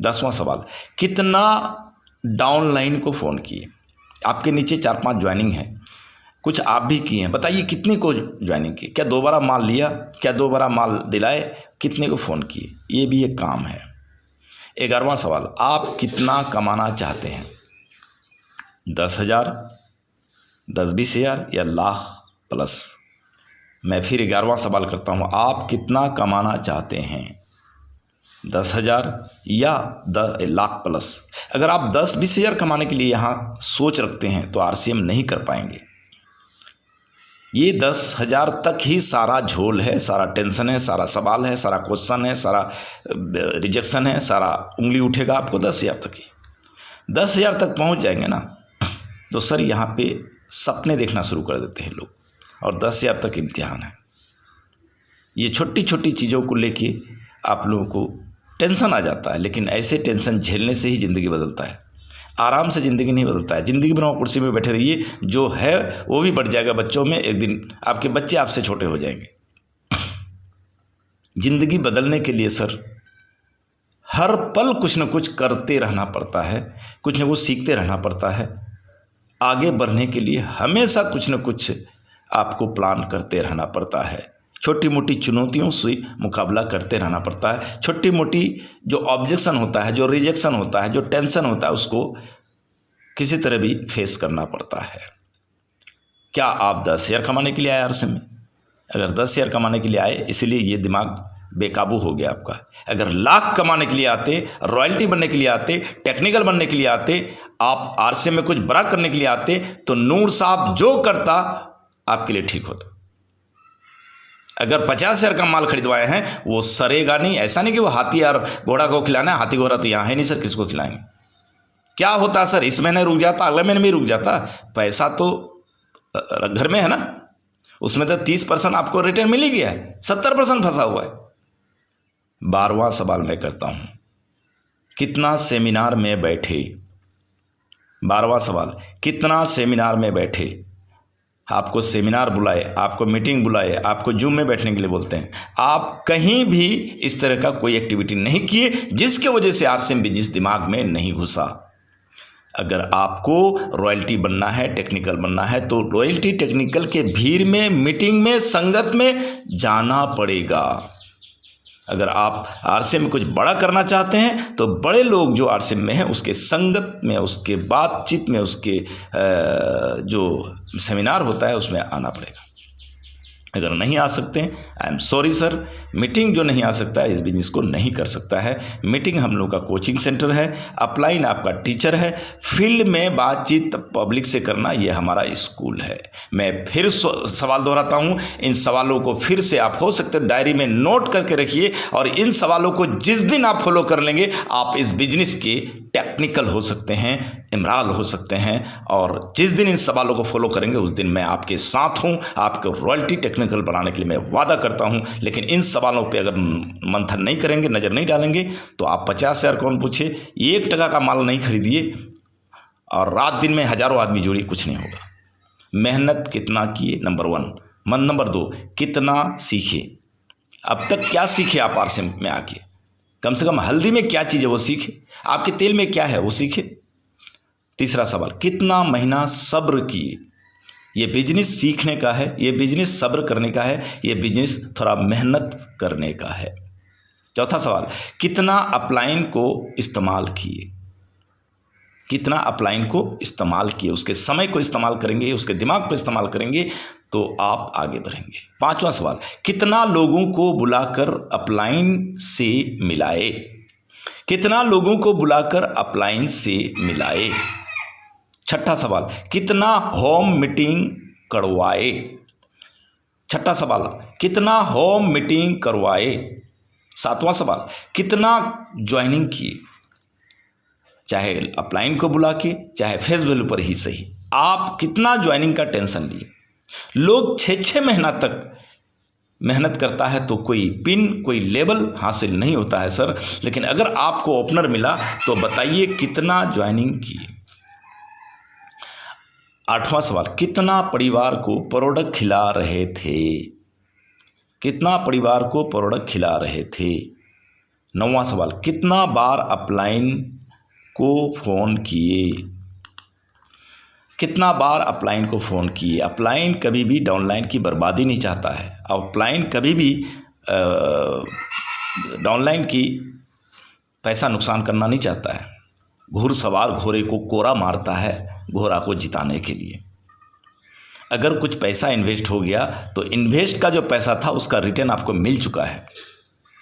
10वां सवाल, कितना डाउनलाइन को फ़ोन किए? आपके नीचे 4-5 ज्वाइनिंग है, कुछ आप भी किए हैं, बताइए कितने को ज्वाइनिंग की? क्या दोबारा माल लिया? क्या दोबारा माल दिलाए? कितने को फ़ोन किए? ये भी एक काम है। 11वां सवाल, आप कितना कमाना चाहते हैं? 10,000, 10-20 हज़ार या लाख प्लस? मैं फिर 11वां सवाल करता हूँ, आप कितना कमाना चाहते हैं? 10,000 या लाख प्लस? अगर आप 10-20 हज़ार कमाने के लिए यहाँ सोच रखते हैं तो आरसीएम नहीं कर पाएंगे। ये 10,000 तक ही सारा झोल है, सारा टेंशन है, सारा सवाल है, सारा क्वेश्चन है, सारा रिजेक्शन है, सारा उंगली उठेगा आपको 10,000 तक ही। 10,000 तक पहुंच जाएंगे ना तो सर यहाँ पे सपने देखना शुरू कर देते हैं लोग, और 10,000 तक इम्तिहान है। ये छोटी छोटी चीज़ों को लेके आप लोगों को टेंशन आ जाता है, लेकिन ऐसे टेंशन झेलने से ही ज़िंदगी बदलता है। आराम से ज़िंदगी नहीं बदलता है। ज़िंदगी भर कुर्सी में बैठे रहिए, जो है वो भी बढ़ जाएगा बच्चों में, एक दिन आपके बच्चे आपसे छोटे हो जाएंगे। ज़िंदगी बदलने के लिए सर हर पल कुछ न कुछ करते रहना पड़ता है, कुछ न कुछ सीखते रहना पड़ता है। आगे बढ़ने के लिए हमेशा कुछ न कुछ आपको प्लान करते रहना पड़ता है। छोटी मोटी चुनौतियों से मुकाबला करते रहना पड़ता है। छोटी मोटी जो ऑब्जेक्शन होता है, जो रिजेक्शन होता है, जो टेंशन होता है, उसको किसी तरह भी फेस करना पड़ता है। क्या आप 10,000 कमाने के लिए आए आरसीएम में? अगर 10,000 कमाने के लिए आए, इसलिए ये दिमाग बेकाबू हो गया आपका। अगर लाख कमाने के लिए आते, रॉयल्टी बनने के लिए आते, टेक्निकल बनने के लिए आते, आप आरसीएम में कुछ बड़ा करने के लिए आते, तो नूर साहब जो करता आपके लिए ठीक होता। अगर 50,000 का माल खरीदवाए हैं, वो सरेगा नहीं। ऐसा नहीं कि वो हाथी और घोड़ा को खिलाना है, हाथी घोड़ा तो यहाँ है नहीं सर, किसको खिलाएंगे? क्या होता सर, इस महीने रुक जाता, अगले महीने भी रुक जाता। पैसा तो घर में है ना, उसमें तो 30% आपको रिटर्न मिल ही गया है, 70% फंसा हुआ है। 12वां सवाल मैं करता हूं, कितना सेमिनार में बैठे? 12वां सवाल, कितना सेमिनार में बैठे? आपको सेमिनार बुलाए, आपको मीटिंग बुलाए, आपको जूम में बैठने के लिए बोलते हैं, आप कहीं भी इस तरह का कोई एक्टिविटी नहीं किए जिसके वजह से आरसीएम बिजनेस दिमाग में नहीं घुसा। अगर आपको रॉयल्टी बनना है, टेक्निकल बनना है, तो रॉयल्टी टेक्निकल के भीड़ में, मीटिंग में, संगत में जाना पड़ेगा। अगर आप आरसीएम में कुछ बड़ा करना चाहते हैं तो बड़े लोग जो आरसीएम में हैं उसके संगत में, उसके बातचीत में, उसके जो सेमिनार होता है उसमें आना पड़ेगा। अगर नहीं आ सकते हैं, I am sorry sir, meeting जो नहीं आ सकता है इस बिजनेस को नहीं कर सकता है। मीटिंग हम लोग का कोचिंग सेंटर है, अपलाइन आपका टीचर है, फील्ड में बातचीत पब्लिक से करना ये हमारा स्कूल है। मैं फिर सवाल दोहराता हूँ, इन सवालों को फिर से आप हो सकते डायरी में नोट करके रखिए, और इन सवालों को जिस दिन आप फॉलो कर लेंगे, आप इस बिजनेस के टेक्निकल हो सकते हैं, इमराल हो सकते हैं। और जिस दिन इन सवालों को फॉलो करेंगे उस दिन मैं आपके साथ हूं, आपको रॉयल्टी टेक्निकल बनाने के लिए मैं वादा करता हूं। लेकिन इन सवालों पे अगर मंथन नहीं करेंगे, नज़र नहीं डालेंगे, तो आप 50,000 कौन पूछे, 1 टका का माल नहीं खरीदिए और रात दिन में हजारों आदमी जोड़िए, कुछ नहीं होगा। मेहनत कितना किए, नंबर 1। नंबर 2, कितना सीखे? अब तक क्या सीखे आप आरसीएम में आके? कम से कम हल्दी में क्या चीज़ है वो सीखे, आपके तेल में क्या है वो सीखे। तीसरा सवाल, कितना महीना सब्र किए? ये बिजनेस सीखने का है, ये बिजनेस सब्र करने का है, ये बिजनेस थोड़ा मेहनत करने का है। चौथा सवाल, कितना अपलाइन को इस्तेमाल किए? कितना अपलाइन को इस्तेमाल किए? उसके समय को इस्तेमाल करेंगे, उसके दिमाग को इस्तेमाल करेंगे तो आप आगे बढ़ेंगे। पांचवा सवाल, कितना लोगों को बुलाकर अपलाइन से मिलाए? कितना लोगों को बुलाकर अपलाइन से मिलाए? छठा सवाल, कितना होम मीटिंग करवाए? छठा सवाल, कितना होम मीटिंग करवाए? सातवां सवाल, कितना ज्वाइनिंग किए? चाहे अपलाइन को बुला के, चाहे फेस वैल्यू पर ही सही, आप कितना ज्वाइनिंग का टेंशन लिए? लोग 6-6 महीना तक मेहनत करता है तो कोई पिन, कोई लेवल हासिल नहीं होता है सर। लेकिन अगर आपको ओपनर मिला तो बताइए कितना ज्वाइनिंग किए? आठवां सवाल, कितना परिवार को प्रोडक्ट खिला रहे थे? कितना परिवार को प्रोडक्ट खिला रहे थे? 9वां सवाल, कितना बार अपलाइन को फ़ोन किए? कितना बार अपलाइन को फ़ोन किए? अपलाइन कभी भी डाउनलाइन की बर्बादी नहीं चाहता है। अपलाइन कभी भी डाउनलाइन की पैसा नुकसान करना नहीं चाहता है। घुड़सवार घोड़े को कोरा मारता है घोड़ा को जिताने के लिए। अगर कुछ पैसा इन्वेस्ट हो गया तो इन्वेस्ट का जो पैसा था उसका रिटर्न आपको मिल चुका है।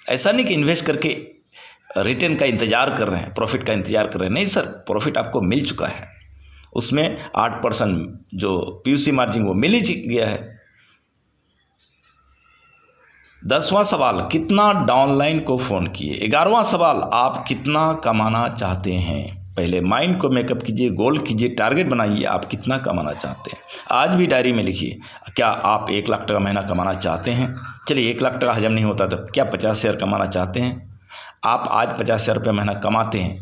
ऐसा नहीं कि इन्वेस्ट करके रिटर्न का इंतज़ार कर रहे हैं, प्रॉफिट का इंतज़ार कर रहे हैं। नहीं सर, प्रॉफिट आपको मिल चुका है। उसमें 8% जो पीयूसी मार्जिन वो मिल ही गया है। 10वां सवाल, कितना डाउनलाइन को फ़ोन किए? 11वां सवाल, आप कितना कमाना चाहते हैं? पहले माइंड को मेकअप कीजिए, गोल कीजिए, टारगेट बनाइए, आप कितना कमाना चाहते हैं। आज भी डायरी में लिखिए, क्या आप 1 लाख टका महीना कमाना चाहते हैं? चलिए 1 लाख टका हजम नहीं होता तो क्या 50,000 कमाना चाहते हैं? आप आज 50,000 रुपये महीना कमाते हैं,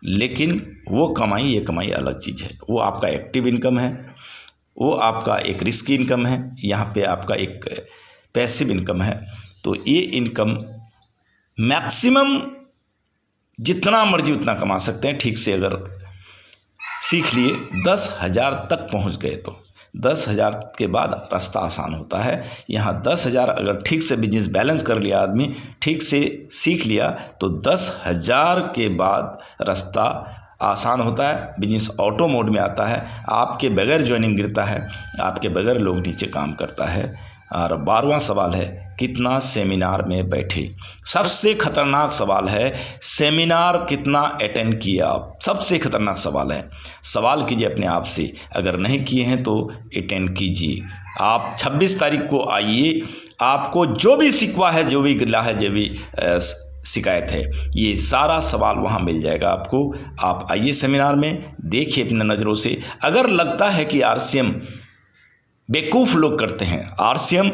लेकिन वो कमाई ये कमाई अलग चीज़ है। वो आपका एक्टिव इनकम है, वो आपका एक रिस्की इनकम है, यहाँ पे आपका एक पैसिव इनकम है। तो ये इनकम मैक्सिमम जितना मर्जी उतना कमा सकते हैं। ठीक से अगर सीख लिए 10,000 तक पहुंच गए तो 10,000 के बाद रास्ता आसान होता है। यहाँ 10,000 अगर ठीक से बिजनेस बैलेंस कर लिया आदमी, ठीक से सीख लिया तो 10,000 के बाद रास्ता आसान होता है। बिजनेस ऑटो मोड में आता है, आपके बगैर ज्वाइनिंग गिरता है, आपके बगैर लोग नीचे काम करता है। और 12वां सवाल है, कितना सेमिनार में बैठे? सबसे खतरनाक सवाल है, सेमिनार कितना अटेंड किया? सबसे खतरनाक सवाल है। सवाल कीजिए अपने आप से, अगर नहीं किए हैं तो अटेंड कीजिए। आप 26 तारीख को आइए, आपको जो भी शिकवा है, जो भी गिला है, जो भी शिकायत है, ये सारा सवाल वहाँ मिल जाएगा आपको। आप आइए सेमिनार में, देखिए अपने नज़रों से। अगर लगता है कि RCM बेवकूफ़ लोग करते हैं, RCM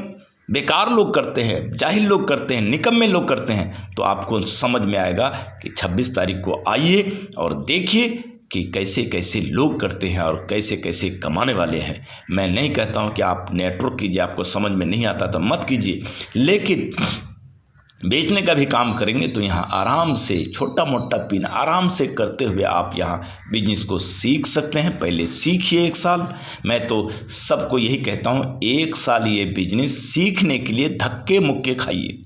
बेकार लोग करते हैं, जाहिल लोग करते हैं, निकम्मे लोग करते हैं, तो आपको समझ में आएगा कि 26 तारीख को आइए और देखिए कि कैसे कैसे लोग करते हैं और कैसे कैसे कमाने वाले हैं। मैं नहीं कहता हूं कि आप नेटवर्क कीजिए, आपको समझ में नहीं आता तो मत कीजिए, लेकिन बेचने का भी काम करेंगे तो यहाँ आराम से छोटा मोटा पिन आराम से करते हुए आप यहाँ बिजनेस को सीख सकते हैं। पहले सीखिए 1 साल। मैं तो सबको यही कहता हूँ, 1 साल ये बिजनेस सीखने के लिए धक्के मुक्के खाइए।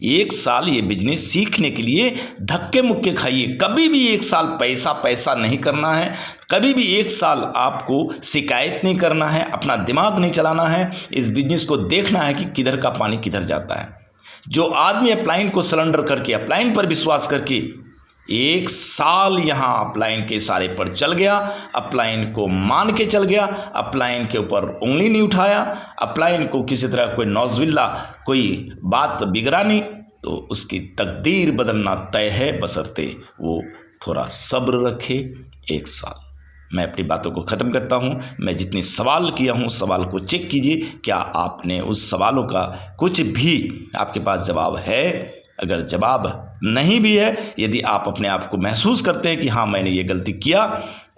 1 साल ये बिजनेस सीखने के लिए धक्के मुक्के खाइए। कभी भी 1 साल पैसा नहीं करना है, कभी भी 1 साल आपको शिकायत नहीं करना है, अपना दिमाग नहीं चलाना है। इस बिजनेस को देखना है कि किधर का पानी किधर जाता है। जो आदमी अपलाइन को सरेंडर करके, अपलाइन पर विश्वास करके 1 साल यहाँ अपलाइन के इशारे पर चल गया, अपलाइन को मान के चल गया, अपलाइन के ऊपर उंगली नहीं उठाया, अपलाइन को किसी तरह कोई नौजविल्ला कोई बात बिगड़ा नहीं, तो उसकी तकदीर बदलना तय है, बशर्ते वो थोड़ा सब्र रखे। 1 साल। मैं अपनी बातों को ख़त्म करता हूं। मैं जितनी सवाल किया हूं, सवाल को चेक कीजिए, क्या आपने उस सवालों का कुछ भी आपके पास जवाब है? अगर जवाब नहीं भी है, यदि आप अपने आप को महसूस करते हैं कि हाँ मैंने ये गलती किया,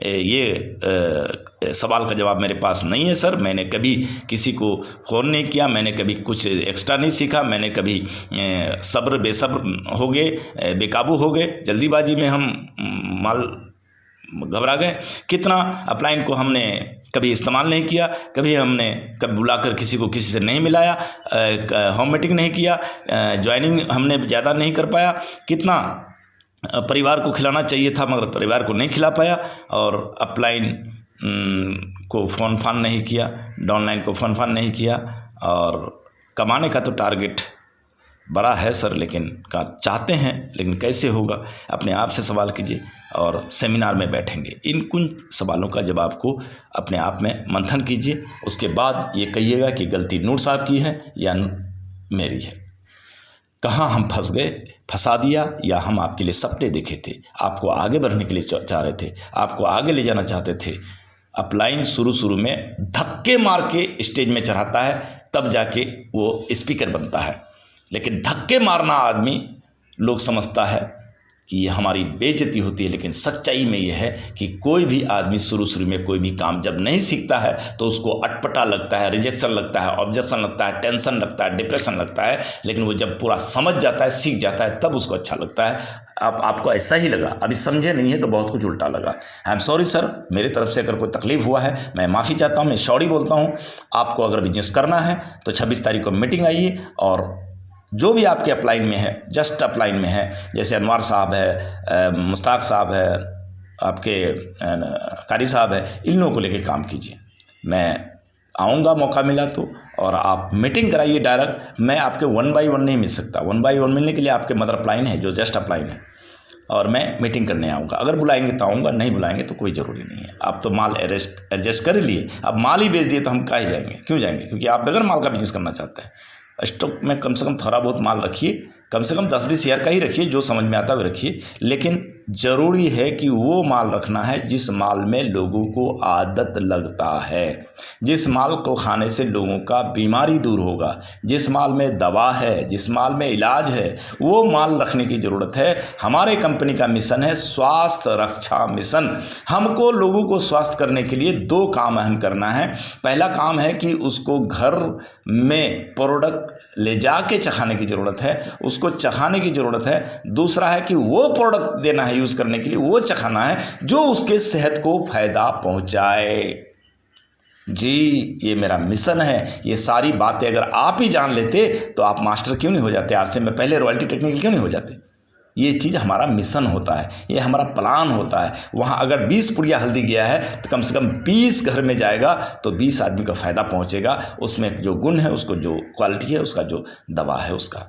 ये सवाल का जवाब मेरे पास नहीं है सर, मैंने कभी किसी को फ़ोन नहीं किया, मैंने कभी कुछ एक्स्ट्रा नहीं सीखा, मैंने कभी सब्र बेसब्र हो गए, बेकाबू हो गए, जल्दीबाजी में हम माल घबरा गए, कितना अपलाइन को हमने कभी इस्तेमाल नहीं किया, कभी हमने कभी बुलाकर किसी को किसी से नहीं मिलाया, होम मीटिंग नहीं किया, ज्वाइनिंग हमने ज़्यादा नहीं कर पाया, कितना परिवार को खिलाना चाहिए था मगर परिवार को नहीं खिला पाया, और अपलाइन को फ़ोन फान नहीं किया, डाउनलाइन को फ़ोन फान नहीं किया। और कमाने का तो टारगेट बड़ा है सर, लेकिन का चाहते हैं, लेकिन कैसे होगा? अपने आप से सवाल कीजिए और सेमिनार में बैठेंगे, इन कुछ सवालों का जवाब को अपने आप में मंथन कीजिए। उसके बाद ये कहिएगा कि गलती नूर साहब की है या मेरी है, कहाँ हम फंस गए, फंसा दिया, या हम आपके लिए सपने देखे थे, आपको आगे बढ़ने के लिए चाह रहे थे, आपको आगे ले जाना चाहते थे। अपलाइन शुरू में धक्के मार के स्टेज में चढ़ाता है, तब जाके वो स्पीकर बनता है। लेकिन धक्के मारना आदमी लोग समझता है कि ये हमारी बेइज्जती होती है, लेकिन सच्चाई में ये है कि कोई भी आदमी शुरू में कोई भी काम जब नहीं सीखता है तो उसको अटपटा लगता है, रिजेक्शन लगता है, ऑब्जेक्शन लगता है, टेंशन लगता है, डिप्रेशन लगता है। लेकिन वो जब पूरा समझ जाता है, सीख जाता है, तब उसको अच्छा लगता है। आपको ऐसा ही लगा, अभी समझे नहीं है तो बहुत कुछ उल्टा लगा। आई एम सॉरी सर, मेरी तरफ से अगर कोई तकलीफ हुआ है मैं माफ़ी चाहता हूँ, मैं सॉरी बोलता हूँ। आपको अगर बिजनेस करना है तो 26 तारीख को मीटिंग आइए, और जो भी आपके अपलाइन में है, जस्ट अपलाइन में है, जैसे अनवार साहब है, मुश्ताक साहब है, आपके कारी साहब है, इन लोगों को लेके काम कीजिए। मैं आऊँगा मौका मिला तो, और आप मीटिंग कराइए डायरेक्ट। मैं आपके 1 बाई 1 नहीं मिल सकता, 1 बाई 1 मिलने के लिए आपके मदर अपलाइन है जो जस्ट अपलाइन है, और मैं मीटिंग करने आऊँगा। अगर बुलाएंगे तो आऊँगा, नहीं बुलाएंगे तो कोई ज़रूरी नहीं है। आप तो माल एडजस्ट कर लिए, अब माल ही बेच दिए तो हम काहे जाएंगे, क्यों जाएंगे? क्योंकि आप बगैर माल का बिजनेस करना चाहते हैं। स्टॉक में कम से कम थोड़ा बहुत माल रखिए, कम से कम 10-20 शेयर का ही रखिए, जो समझ में आता है रखिए। लेकिन ज़रूरी है कि वो माल रखना है जिस माल में लोगों को आदत लगता है, जिस माल को खाने से लोगों का बीमारी दूर होगा, जिस माल में दवा है, जिस माल में इलाज है, वो माल रखने की ज़रूरत है। हमारे कंपनी का मिशन है स्वास्थ्य रक्षा मिशन। हमको लोगों को स्वस्थ करने के लिए 2 काम अहम करना है। पहला काम है कि उसको घर में प्रोडक्ट ले जाके चखाने की ज़रूरत है, उसको चखाने की ज़रूरत है। दूसरा है कि वो प्रोडक्ट देना है यूज़ करने के लिए, वो चखाना है जो उसके सेहत को फ़ायदा पहुंचाए। जी, ये मेरा मिशन है। ये सारी बातें अगर आप ही जान लेते तो आप मास्टर क्यों नहीं हो जाते, आज से मैं पहले रॉयल्टी टेक्निकल क्यों नहीं हो जाते। ये चीज़ हमारा मिशन होता है, ये हमारा प्लान होता है। वहाँ अगर 20 पुड़िया हल्दी गया है तो कम से कम 20 घर में जाएगा तो 20 आदमी का फ़ायदा पहुँचेगा। उसमें जो गुण है, उसको जो क्वालिटी है, उसका जो दवा है उसका।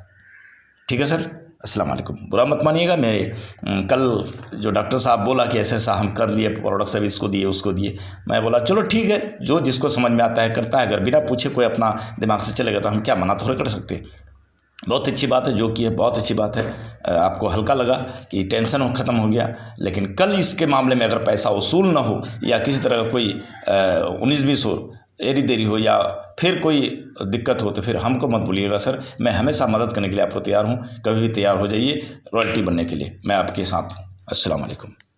ठीक है सर, अस्सलाम वालेकुम। बुरा मत मानिएगा। मेरे कल जो डॉक्टर साहब बोला कि ऐसा ऐसा हम कर लिए, प्रोडक्ट सब इसको दिए उसको दिए, मैं बोला चलो ठीक है, जो जिसको समझ में आता है करता है। अगर बिना पूछे कोई अपना दिमाग से चलेगा तो हम क्या मना थोड़े कर सकते। बहुत अच्छी बात है जो कि है, बहुत अच्छी बात है। आपको हल्का लगा कि टेंशन ख़त्म हो गया। लेकिन कल इसके मामले में अगर पैसा वसूल ना हो या किसी तरह का कोई 19-20 हो, एरी देरी हो या फिर कोई दिक्कत हो तो फिर हमको मत भूलिएगा सर। मैं हमेशा मदद करने के लिए आपको तैयार हूँ। कभी भी तैयार हो जाइए रॉयल्टी बनने के लिए, मैं आपके साथ हूँ। अस्सलाम वालेकुम।